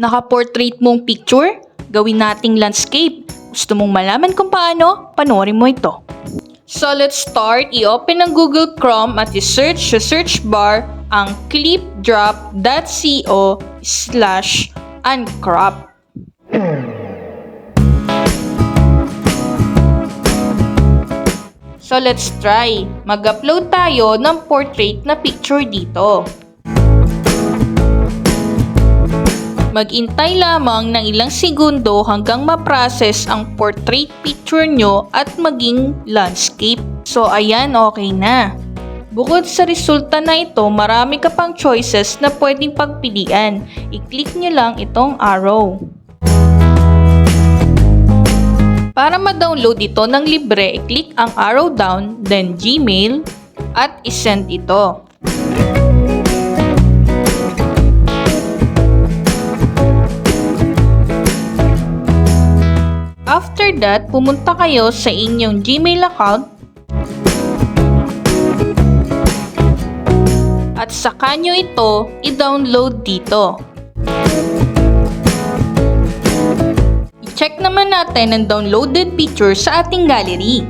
Naka-portrait mong picture? Gawin nating landscape. Gusto mong malaman kung paano? Panoorin mo ito. So let's start. I-open ang Google Chrome at i-search sa search bar ang clipdrop.co/uncrop. So let's try. Mag-upload tayo ng portrait na picture dito. Mag-intay lamang ng ilang segundo hanggang ma-process ang portrait picture nyo at maging landscape. So ayan, okay na. Bukod sa resulta na ito, marami ka pang choices na pwedeng pagpilian. I-click nyo lang itong arrow. Para ma-download ito ng libre, i-click ang arrow down, then Gmail, at i-send ito. After that, pumunta kayo sa inyong Gmail account at saka nyo ito i-download dito. I-check naman natin ang downloaded picture sa ating gallery.